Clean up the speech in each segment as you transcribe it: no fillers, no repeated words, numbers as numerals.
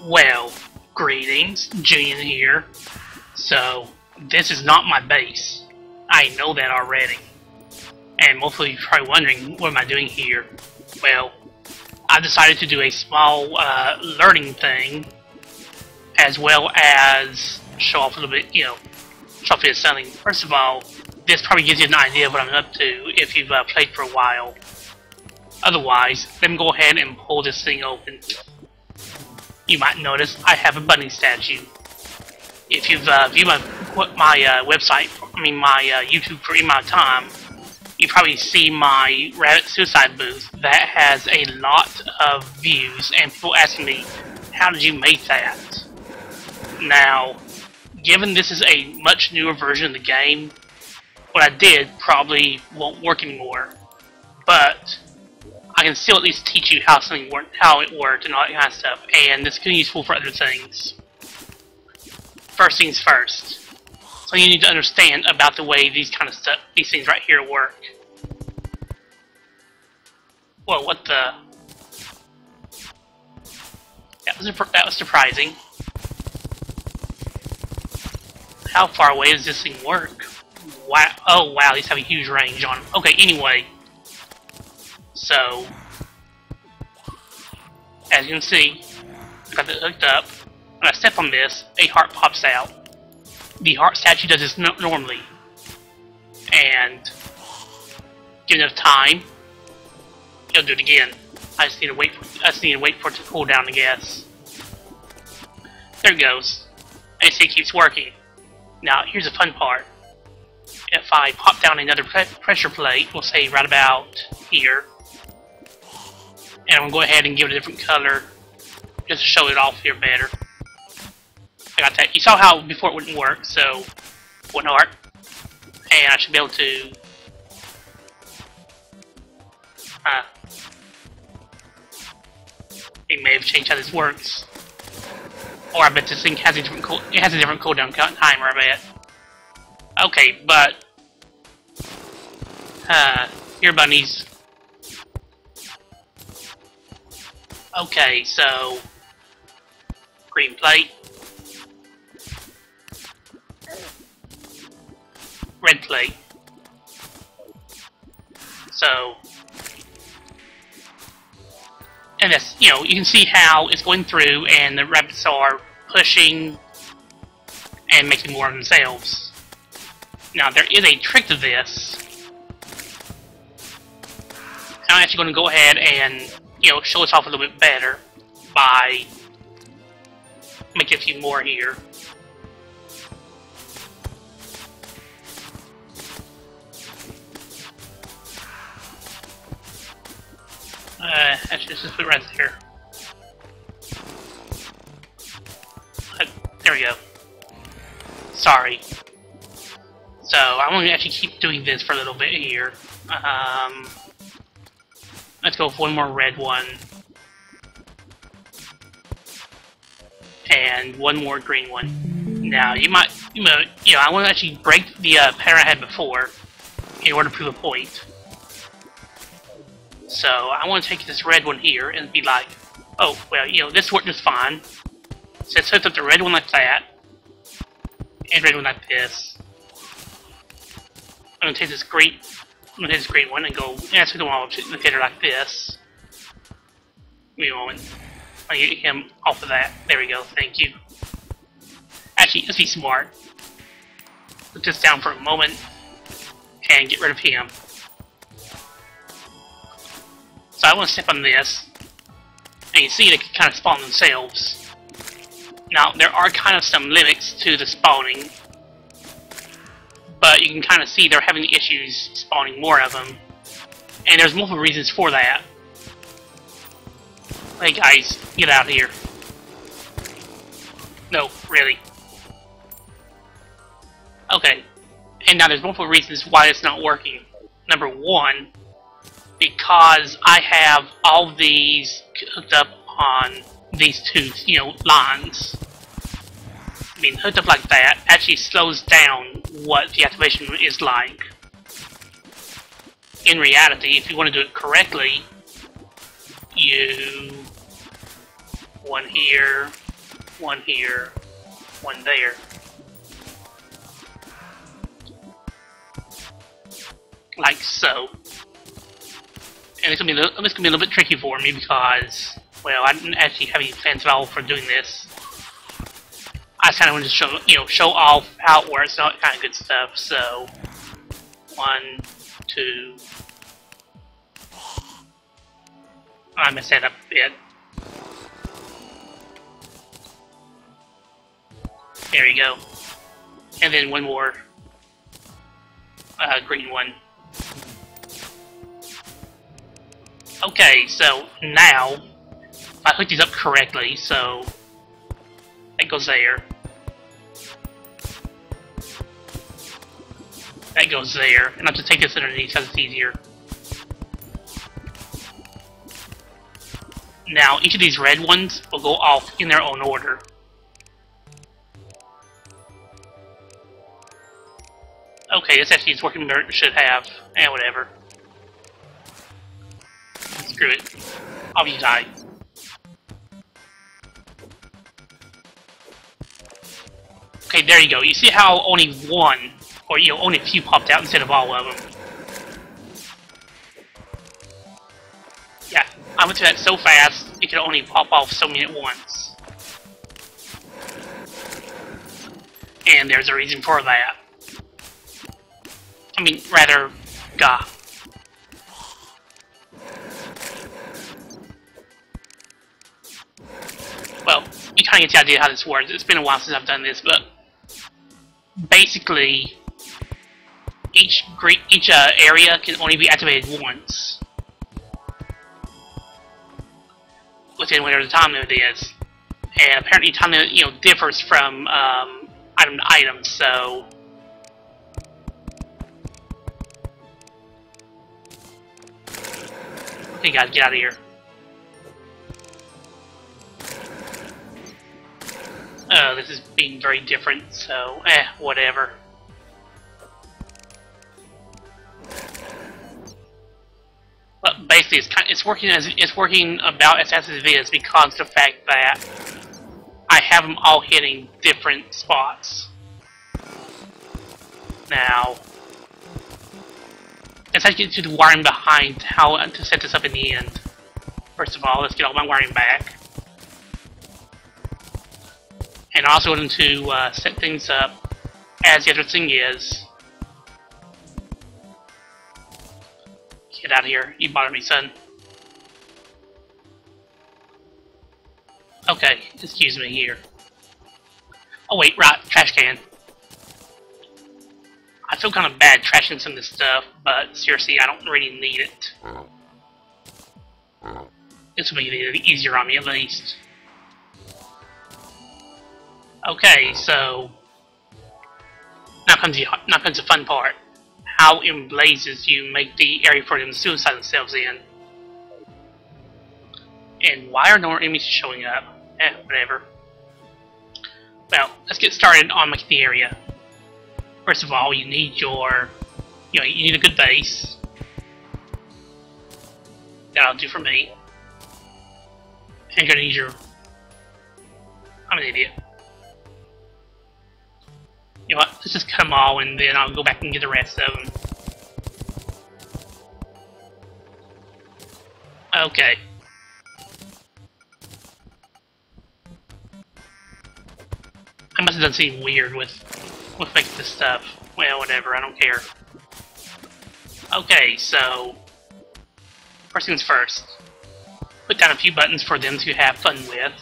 Well, greetings, Julian here. So, this is not my base. I know that already. And most of you are probably wondering, what am I doing here? Well, I decided to do a small learning thing, as well as show off a little bit, show off a bit of something. First of all, this probably gives you an idea of what I'm up to if you've played for a while. Otherwise, let me go ahead and pull this thing open. You might notice I have a bunny statue. If you've viewed my website, my YouTube for any amount of time, you probably see my Rabbit Suicide booth that has a lot of views and people asking me, how did you make that? Now, given this is a much newer version of the game, what I did probably won't work anymore, but I can still at least teach you how something worked, how it worked, and all that kind of stuff, and this can be useful for other things. First things first, so you need to understand about the way these things right here work. Whoa, what the? That was surprising. How far away does this thing work? Wow! Oh wow, these have a huge range on them. Okay, anyway. So, as you can see, I got it hooked up. When I step on this, a heart pops out. The heart statue does this normally. And, give enough time, it'll do it again. I just need to wait for it to cool down, I guess. There it goes. And see, it keeps working. Now, here's the fun part. If I pop down another pressure plate, we'll say right about here, and I'm going to go ahead and give it a different color, just to show it off here better. I got that. You saw how before it wouldn't work, so one heart, and I should be able to. It may have changed how this works, or I bet this thing has a different cooldown timer. I bet. Okay, but here, bunnies. Okay, so green plate, red plate. So, and that's, you can see how it's going through, and the rabbits are pushing and making more of themselves. Now, there is a trick to this. I'm actually going to go ahead and show this off a little bit better by making a few more here. Actually, just put it right there. There we go. Sorry. So, I'm going to actually keep doing this for a little bit here. Let's go with one more red one. And one more green one. Now, I want to actually break the pattern I had before in order to prove a point. So, I want to take this red one here and be like, oh, well, this worked just fine. So, let's hook up the red one like that, and red one like this. I'm going to take this green one and go, let's hook them all together like this. Give me a moment. I'll get him off of that. There we go, thank you. Actually, let's be smart. Put this down for a moment and get rid of him. So I want to step on this, and you see they can kind of spawn themselves. Now, there are kind of some limits to the spawning, but you can kind of see they're having issues spawning more of them, and there's multiple reasons for that. Hey guys, get out of here. No, really. Okay, and now there's multiple reasons why it's not working. Number one, because I have all these hooked up on these two, lines. Hooked up like that actually slows down what the activation is like. In reality, if you want to do it correctly, you one here, one here, one there. Like so. And it's gonna be a little bit tricky for me because, well, I didn't actually have any plans at all for doing this. I just kind of wanted to show, show off how it works and all that kind of good stuff. So, 1, 2. I messed that up a bit. There you go. And then one more green one. Okay, so now if I hook these up correctly, so that goes there. That goes there, and I'll just take this underneath because it's easier. Now, each of these red ones will go off in their own order. Okay, this actually is working better than it should have. Whatever. Screw it. I'll be die. Okay, there you go. You see how only one, or only a few popped out instead of all of them. Yeah, I went through that so fast, it could only pop off so many at once. And there's a reason for that. I mean, rather, gah. Well, you kind of get the idea how this works. It's been a while since I've done this, but basically, each area can only be activated once within whatever the time limit is, and apparently time limit differs from item to item. So you guys get out of here. Oh, this is being very different, so whatever. But basically, it's working about as fast as it is because of the fact that I have them all hitting different spots. Now, let's actually get to the wiring behind how to set this up in the end. First of all, let's get all my wiring back. And also going to set things up as the other thing is. Get out of here, you bother me, son. Okay, excuse me here. Oh wait, right, trash can. I feel kind of bad trashing some of this stuff, but seriously, I don't really need it. This will make it easier on me at least. Okay, so now comes the fun part. How in blazes you make the area for them to suicide themselves in. And why are no more enemies showing up? Whatever. Well, let's get started on making the area. First of all, you need your, you need a good base. That'll do for me. And you're gonna need your, I'm an idiot. You know what, let's just cut them all and then I'll go back and get the rest of them. Okay. I must have done something weird with making this stuff. Well, whatever, I don't care. Okay, so first things first. Put down a few buttons for them to have fun with.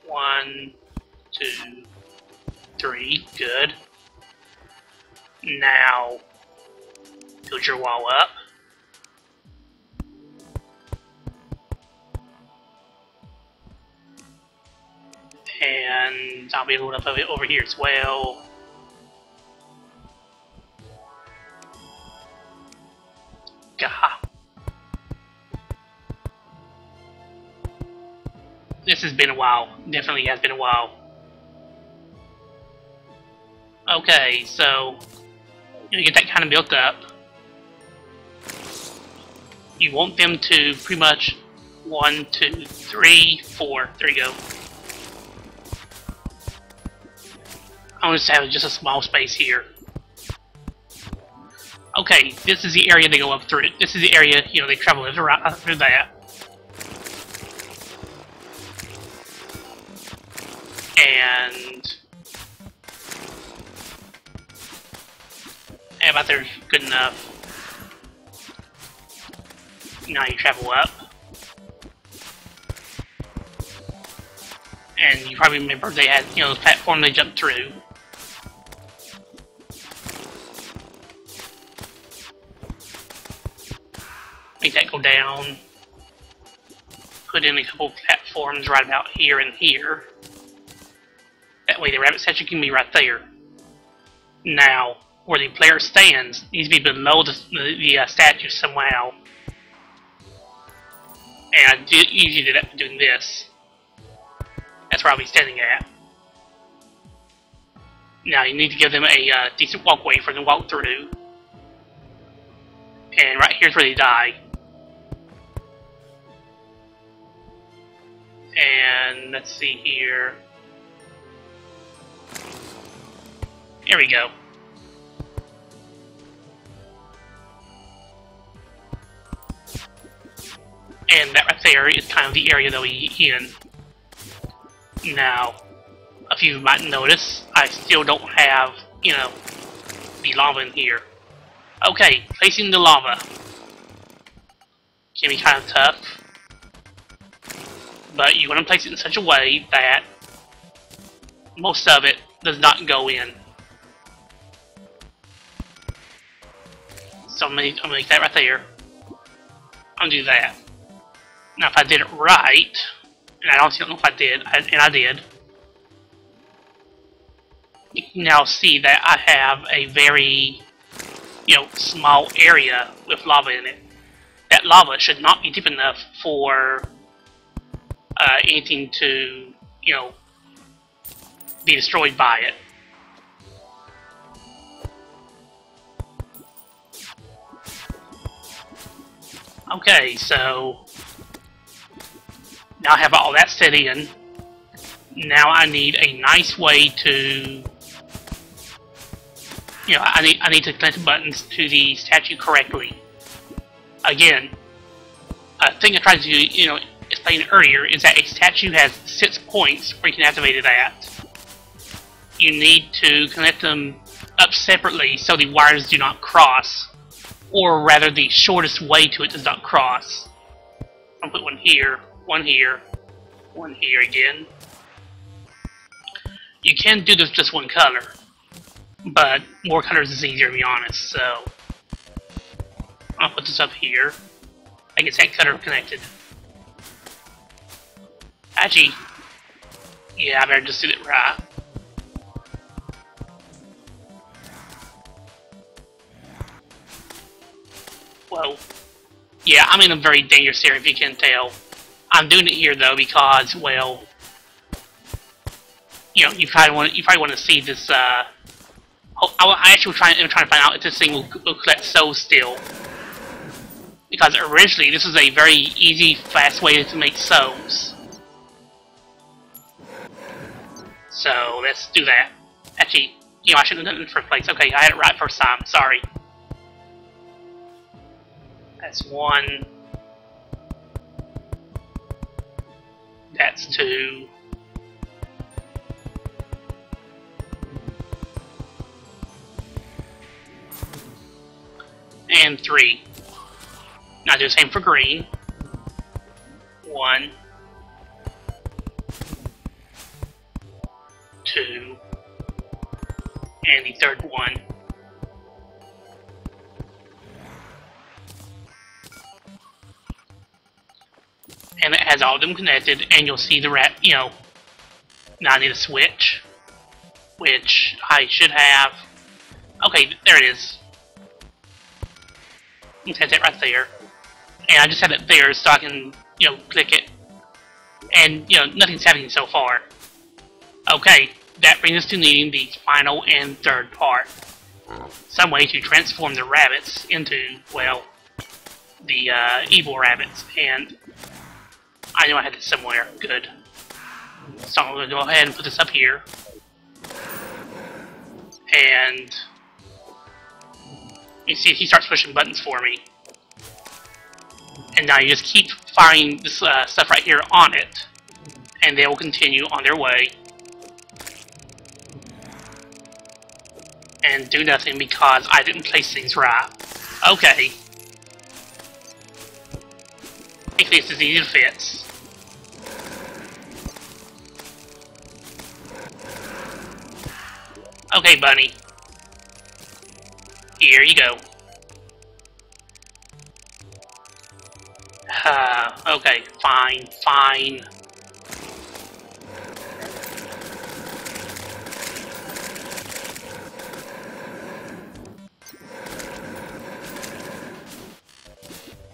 One, 2, 3, good. Now, build your wall up. And I'll be able to put it over here as well. Gah. This has been a while. Definitely has been a while. Okay, so you get that kind of built up. you want them to pretty much 1, 2, 3, 4. There you go. I'm going to have just a small space here. Okay, this is the area they go up through. This is the area, you know, they travel through that. And about there's good enough. Now you travel up. And you probably remember they had, you know, the platform they jumped through. Make that go down. Put in a couple platforms right about here and here. That way the rabbit statue can be right there. Now, where the player stands needs to be below the statue somehow. And I usually do that by doing this. That's where I'll be standing at. Now you need to give them a decent walkway for them to walk through. And right here's where they die. And let's see here. There we go. And that right there is kind of the area that we in. Now, a few might notice, I still don't have, you know, the lava in here. Okay, placing the lava can be kind of tough. But you want to place it in such a way that most of it does not go in. So I'm going to make that right there. I'll do that. Now if I did it right, and I don't know if I did, and I did, you can now see that I have a very, you know, small area with lava in it. That lava should not be deep enough for anything to, you know, be destroyed by it. Okay, so now I have all that set in. Now I need a nice way to, you know, I need to connect the buttons to the statue correctly. Again, a thing I tried to, you know, explain earlier is that a statue has 6 points where you can activate it at. You need to connect them up separately so the wires do not cross, or rather the shortest way to it does not cross. I'll put one here, one here, one here again. You can do this with just one color, but more colors is easier, to be honest, so I'll put this up here. I get that color connected. Actually, yeah, I better just do it right. Whoa. Yeah, I'm in a very dangerous area, if you can tell. I'm doing it here though because, well, you know, you probably want to see this. I actually am trying to find out if this thing will collect souls still, because originally this is a very easy, fast way to make souls. So let's do that. Actually, you know, I shouldn't have done it in the first place. Okay, I had it right first time. Sorry. That's 1. That's 2. And 3. Now do the same for green. 1. 2. And the third one. And it has all of them connected, and you'll see the you know, now I need a switch, which I should have. Okay, there it is. Let's have that right there. And I just had it there so I can, you know, click it. And, you know, nothing's happening so far. Okay, that brings us to needing the final and third part. Some way to transform the rabbits into, well, the evil rabbits, and I knew I had this somewhere. Good. So I'm going to go ahead and put this up here. And you see he starts pushing buttons for me. And now you just keep firing this stuff right here on it, and they will continue on their way. And do nothing because I didn't place things right. Okay. I think this is easy to fix. Okay, bunny. Here you go. Okay, fine, fine.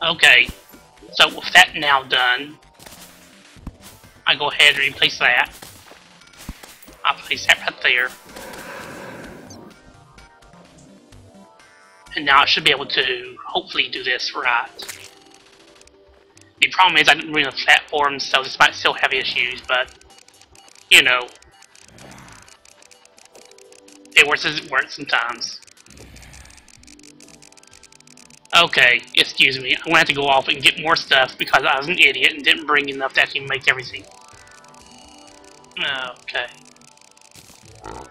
Okay, so with that now done, I go ahead and replace that. I'll place that right there. And now I should be able to hopefully do this right. The problem is I didn't bring a platform, so this might still have issues, but you know, it works as it works sometimes. Okay, excuse me, I'm gonna have to go off and get more stuff because I was an idiot and didn't bring enough to actually make everything. Okay.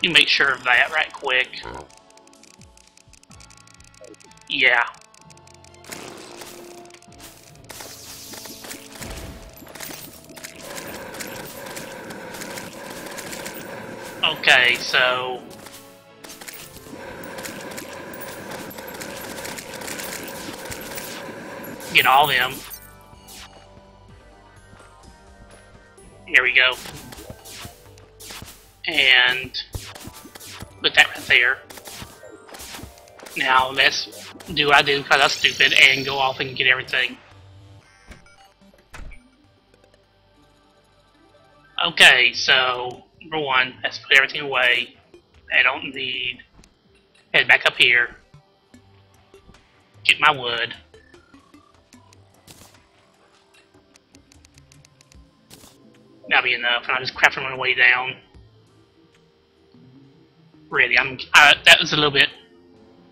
You make sure of that right quick. Yeah. Okay, so get all them. Here we go. And put that right there. Now let's do what I did because I was stupid and go off and get everything. Okay, so number one, let's put everything away I don't need. Head back up here. Get my wood. That'll be enough, and I'll just craft it on the way down. Really, that was a little bit...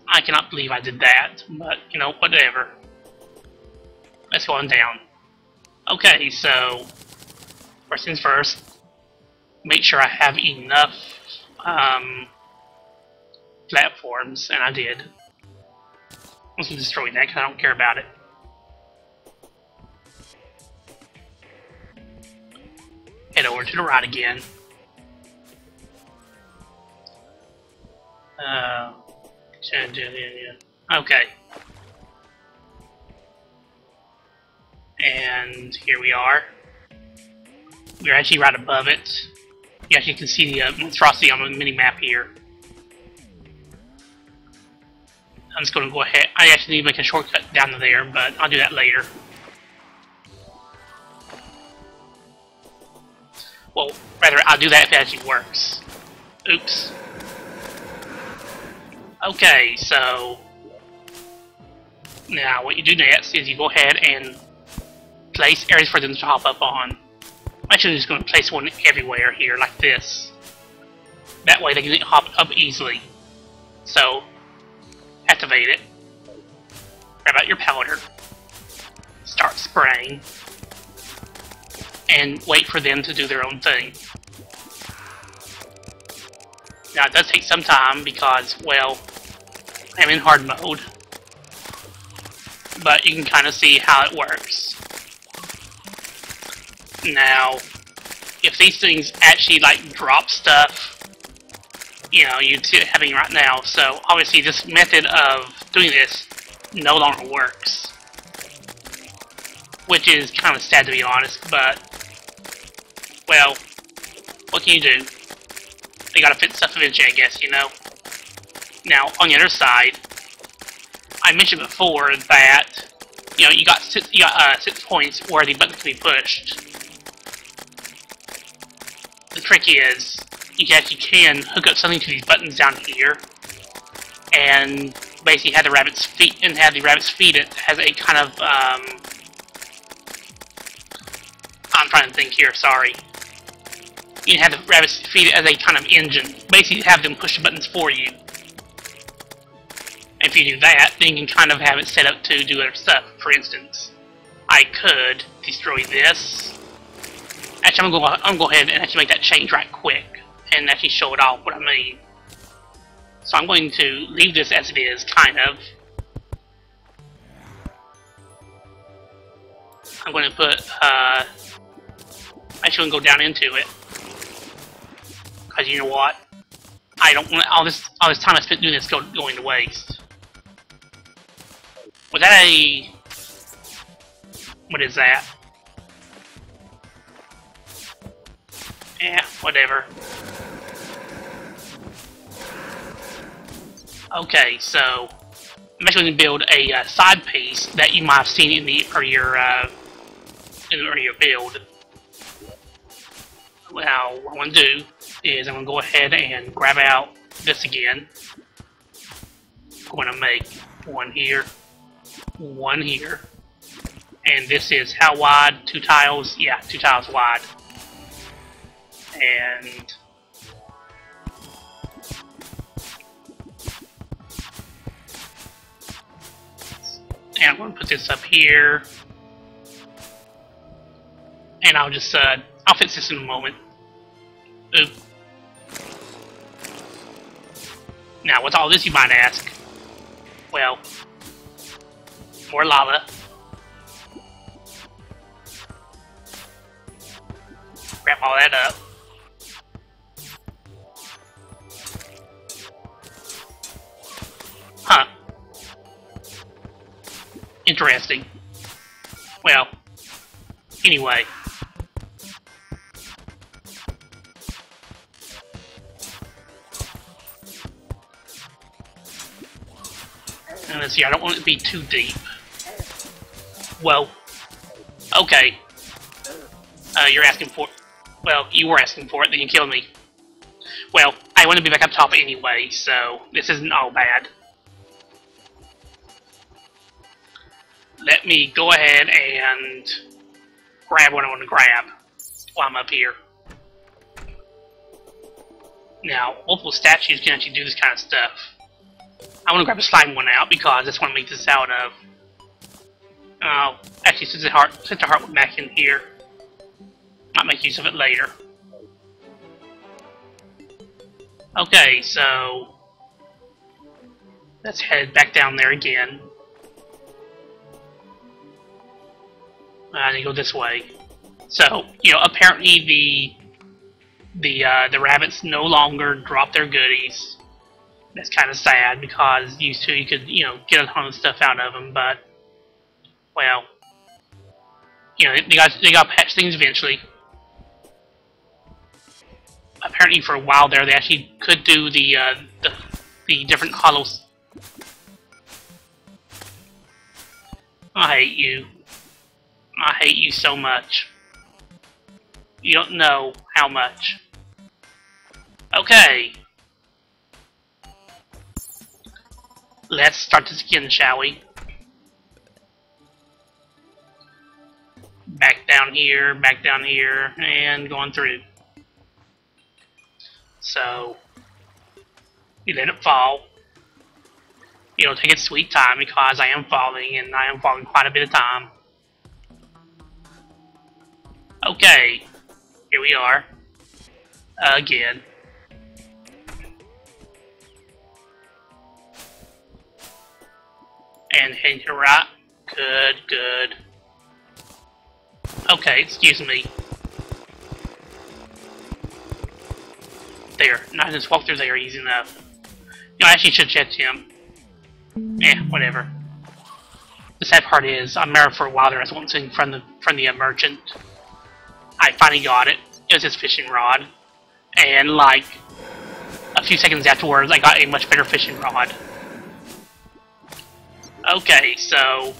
I cannot believe I did that, but, you know, whatever. Let's go on down. Okay, so... First things first, make sure I have enough platforms, and I did. Let's destroy that, because I don't care about it. Head over to the right again. Okay. And here we are. We're actually right above it. You actually can see the monstrosity on the mini-map here. I'm just going to go ahead. I actually need to make a shortcut down to there, but I'll do that later. Well, rather, I'll do that if it actually works. Oops. Okay, so... Now, what you do next is you go ahead and place areas for them to hop up on. I'm actually just going to place one everywhere here, like this. That way they can hop up easily. So, activate it. Grab out your powder. Start spraying. And wait for them to do their own thing. Now, it does take some time because, well, I'm in hard mode. But you can kind of see how it works. Now, if these things actually, like, drop stuff, you know, you'd see it happening right now. So, obviously, this method of doing this no longer works. Which is kind of sad, to be honest, but, well, what can you do? They gotta fit stuff eventually, I guess, you know? Now, on the other side, I mentioned before that, you know, you got 6 points where the button can be pushed. The trick is, you actually can hook up something to these buttons down here, and basically have the rabbits feed it as a kind of I'm trying to think here, sorry. You can have the rabbits feed it as a kind of engine. Basically have them push the buttons for you. If you do that, then you can kind of have it set up to do other stuff. For instance, I could destroy this. Actually, I'm gonna go ahead and actually make that change right quick and actually show it off what I mean. So I'm going to leave this as it is, kind of. I'm going to put, actually I'm going to go down into it. Because you know what? I don't want all this time I spent doing this going to waste. Was that a... What is that? Yeah, whatever. Okay, so I'm actually going to build a side piece that you might have seen in the earlier build. Now, what I'm going to do is I'm going to go ahead and grab out this again. I'm going to make one here, and this is how wide? 2 tiles? Yeah, 2 tiles wide. And I'm going to put this up here, and I'll just I'll fix this in a moment. Oop. Now, what's all this, you might ask? Well, more lava. Wrap all that up. Huh. Interesting. Well, anyway. And let's see, I don't want it to be too deep. Well, okay. You're asking for... Well, you were asking for it, then you killed me. Well, I want to be back up top anyway, so this isn't all bad. Let me go ahead and grab what I want to grab while I'm up here. Now, multiple statues can actually do this kind of stuff. I want to grab a slime one out because that's what I make this out of. Actually, since the heart went back in here, might make use of it later. Okay, so let's head back down there again. I need to go this way. So, you know, apparently the rabbits no longer drop their goodies. That's kind of sad because used to you could, you know, get a ton of stuff out of them, but well, you know, they got to patch things eventually. Apparently, for a while there, they actually could do the different hollows. I hate you. I hate you so much. You don't know how much. Okay. Let's start this again, shall we? Back down here, and going through. So, you let it fall. It'll take its sweet time because I am falling, and I am falling quite a bit of time. Okay, here we are. Again. And head to right. Good, good. Okay, excuse me. There, not just walk through there easy enough. You know, I actually should check him. Eh, whatever. The sad part is, I remember for a while there I was wanting from the merchant. I finally got it. It was his fishing rod. And like, a few seconds afterwards I got a much better fishing rod. Okay, so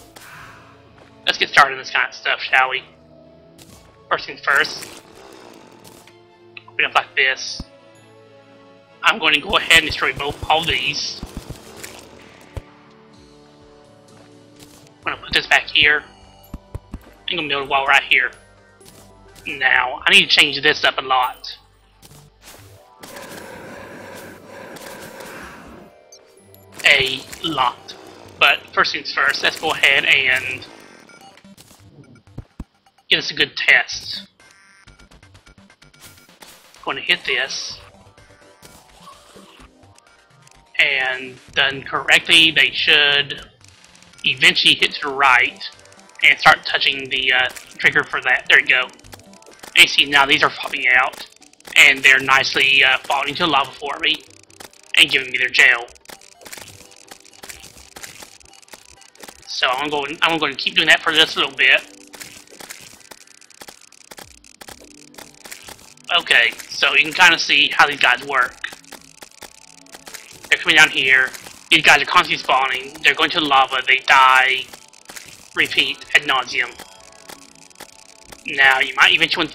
let's get started on this kind of stuff, shall we? First things first. Open up like this. I'm going to go ahead and destroy all these. this back here. I'm gonna build a wall right here. Now, I need to change this up a lot. A lot. But first things first, let's go ahead and get us a good test. Going to hit this. And done correctly, they should eventually hit to the right and start touching the trigger for that. There you go. And you see now these are popping out, and they're nicely falling into lava for me and giving me their gel. So I'm going to keep doing that for just a little bit. Okay, so you can kind of see how these guys work. They're coming down here. These guys are constantly spawning. They're going to the lava. They die. Repeat ad nauseum. Now you might eventually,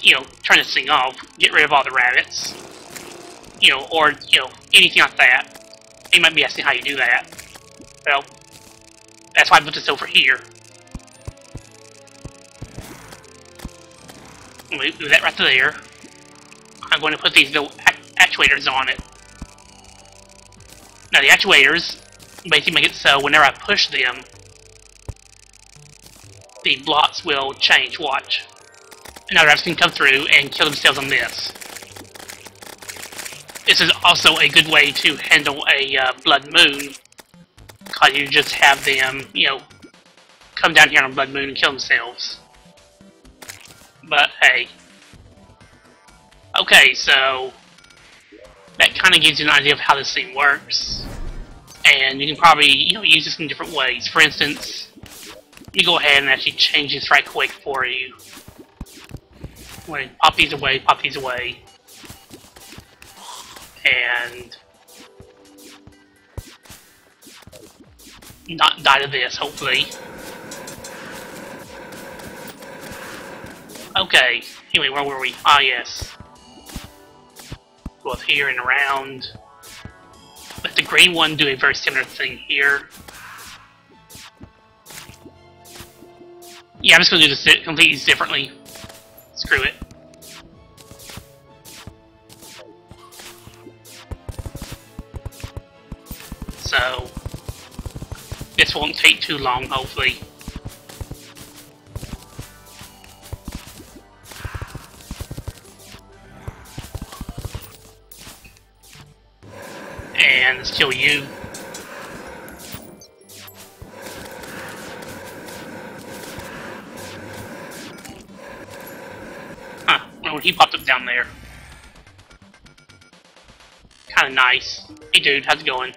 turn this thing off, get rid of all the rabbits, or anything like that. You might be asking how you do that. Well, that's why I put this over here. Move that right there. I'm going to put these little actuators on it. Now the actuators basically make it so whenever I push them, the blocks will change. Watch. Now rabbits can come through and kill themselves on this. This is also a good way to handle a blood moon, because you just have them, come down here on a blood moon and kill themselves. But hey. Okay, so that kind of gives you an idea of how this thing works. And you can probably, use this in different ways. For instance, let me go ahead and actually change this right quick for you. I'm going to pop these away, and not die to this, hopefully. Okay, anyway, where were we? Ah, yes. Go up here and around. Let the green one do a very similar thing here. Yeah, I'm just going to do this completely differently. Screw it. So, this won't take too long, hopefully. And let's kill you. Huh, he popped up down there. Kinda nice. Hey dude, how's it going?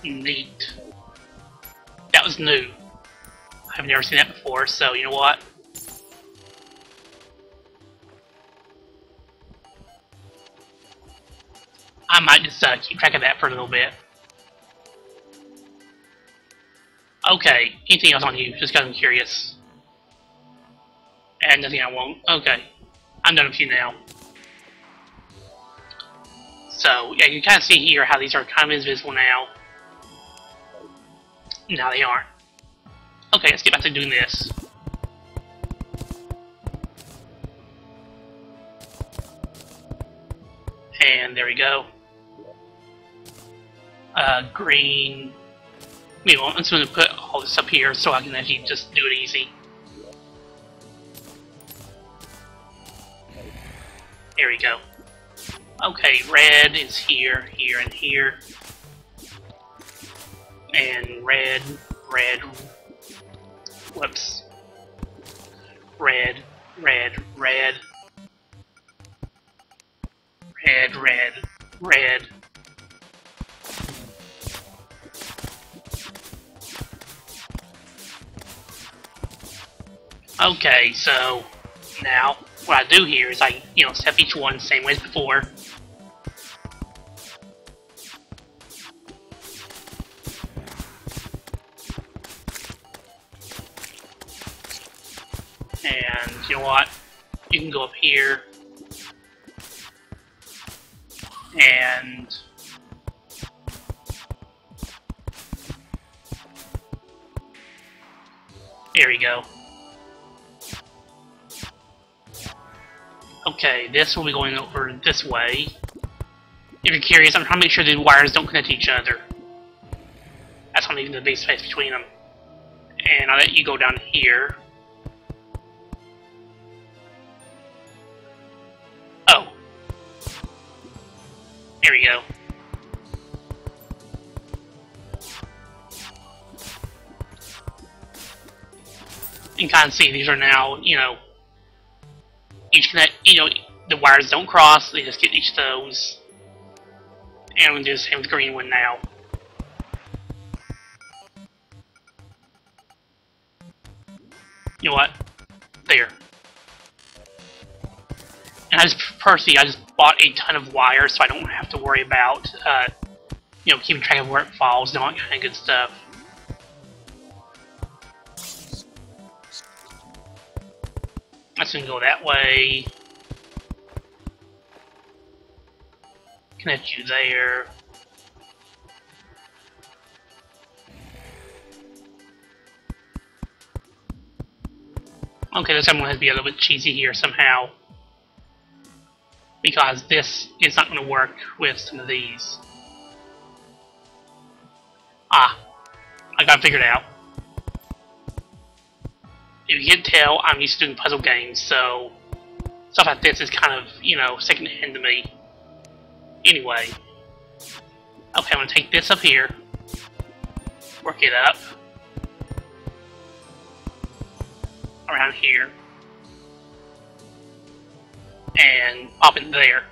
Neat. That was new. I've never seen that before, so you know what? I might just keep track of that for a little bit. Okay, anything else on you? Just because I'm curious. And nothing I won't. Okay, I'm done with you now. So, yeah, you can kind of see here how these are kind of invisible now. Now they aren't. Okay, let's get back to doing this. And there we go. Green. I'm just going to put all this up here so I can actually just do it easy. There we go. Okay, red is here, here, and here. And red, whoops. Red. Okay, so now what I do here is I, step each one the same way as before. And you know what? You can go up here. And there we go. Okay, this will be going over this way. If you're curious, I'm trying to make sure the wires don't connect to each other. That's why I'm leaving the big space between them. And I'll let you go down here. Oh. There we go. You can kind of see these are now, you know, each connect, you know, the wires don't cross, they just get each of those. And we'll do the same with the green one now. You know what? There. And I just bought a ton of wires so I don't have to worry about, you know, keeping track of where it falls and all that kind of good stuff. That's gonna go that way. Connect you there. Okay, this time one has to be a little bit cheesy here somehow. Because this is not going to work with some of these. Ah, I got it figured out. If you can't tell, I'm used to doing puzzle games, so stuff like this is kind of, you know, second hand to me. Anyway. Okay, I'm going to take this up here. Work it up. Around here. And pop it there.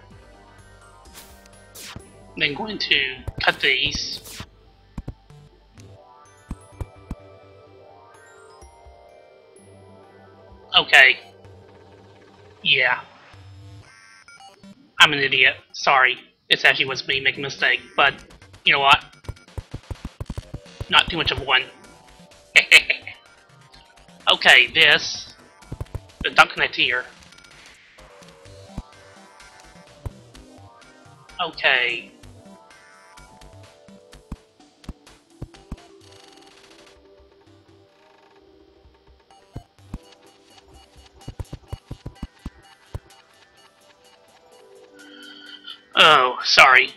Then going to cut these. Okay. Yeah. I'm an idiot. Sorry. This actually was me making a mistake, but you know what? Not too much of one. Okay, this. The don't connect here. Okay. Oh, sorry.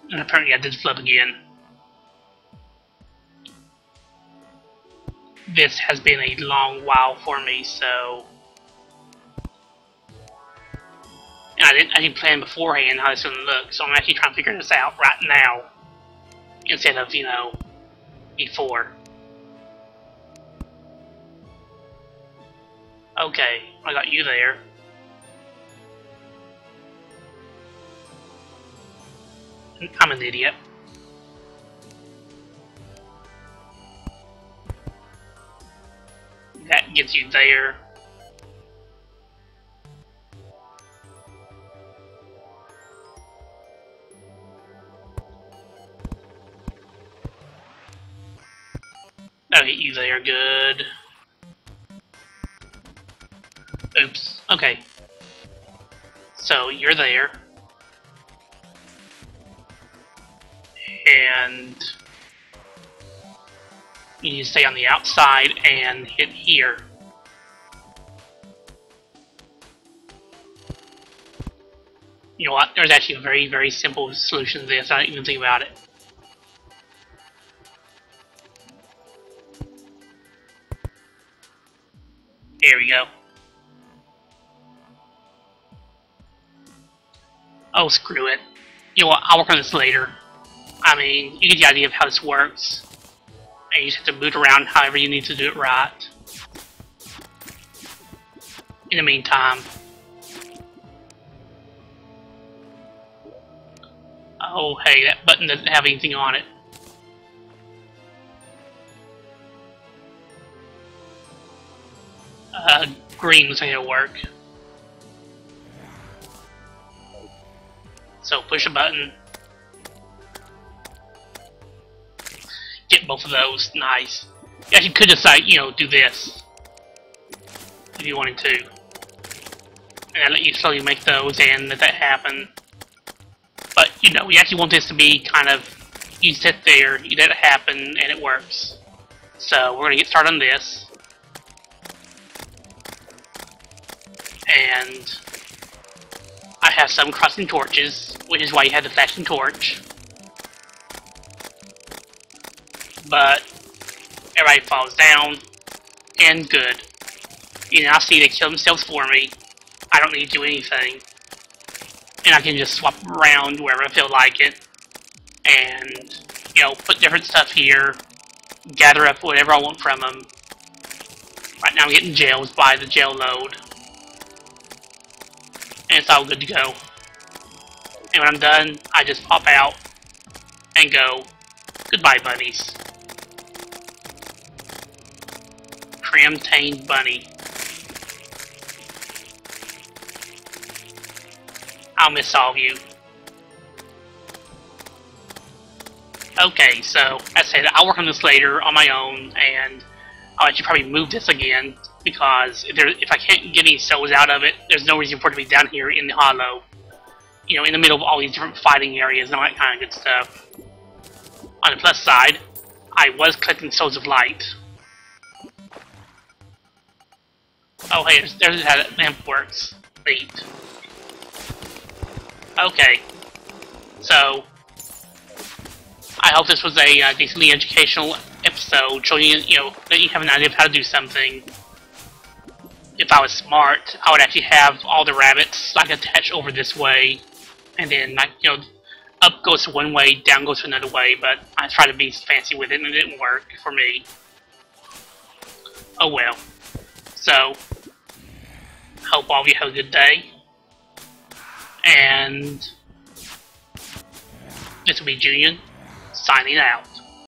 And apparently I did flip again. This has been a long while for me, so... And I didn't plan beforehand how this was going to look, so I'm actually trying to figure this out right now. Instead of, you know, before. Okay, I got you there. I'm an idiot. That gets you there. That'll get you there, good. Oops, okay. So, you're there. And you need to stay on the outside and hit here. You know what? There's actually a very, very simple solution to this. I didn't even think about it. There we go. Oh, screw it. You know what? I'll work on this later. I mean, you get the idea of how this works. And you just have to boot around however you need to do it right. In the meantime... Oh, hey, that button doesn't have anything on it. Green looks like it'll work. So, push a button. Get both of those. Nice. Yeah, you could decide, you know, do this. If you wanted to. And I'll let you slowly make those and let that happen. you know, we actually want this to be kind of, you sit there, you let it happen, and it works. So we're gonna get started on this. And I have some crossing torches, which is why you have the flashing torch. But everybody falls down, and good. You know, I see they kill themselves for me. I don't need to do anything. And I can just swap around wherever I feel like it. And, you know, put different stuff here. Gather up whatever I want from them. Right now I'm getting gels by the gel load. And it's all good to go. And when I'm done, I just pop out and go, goodbye, bunnies. Cram-tained bunny. I'll miss all of you. Okay, so, as I said, I'll work on this later on my own, and I'll actually probably move this again, because if I can't get any souls out of it, there's no reason for it to be down here in the hollow. You know, in the middle of all these different fighting areas and all that kind of good stuff. On the plus side, I was collecting souls of light. Oh hey, there's how that lamp works. Neat. Okay, so I hope this was a decently educational episode, showing you know, that you have an idea of how to do something. If I was smart, I would actually have all the rabbits like attached over this way, and then like, you know, up goes one way, down goes another way. But I tried to be fancy with it, and it didn't work for me. Oh well. So hope all of you have a good day. And this will be Julian, signing out.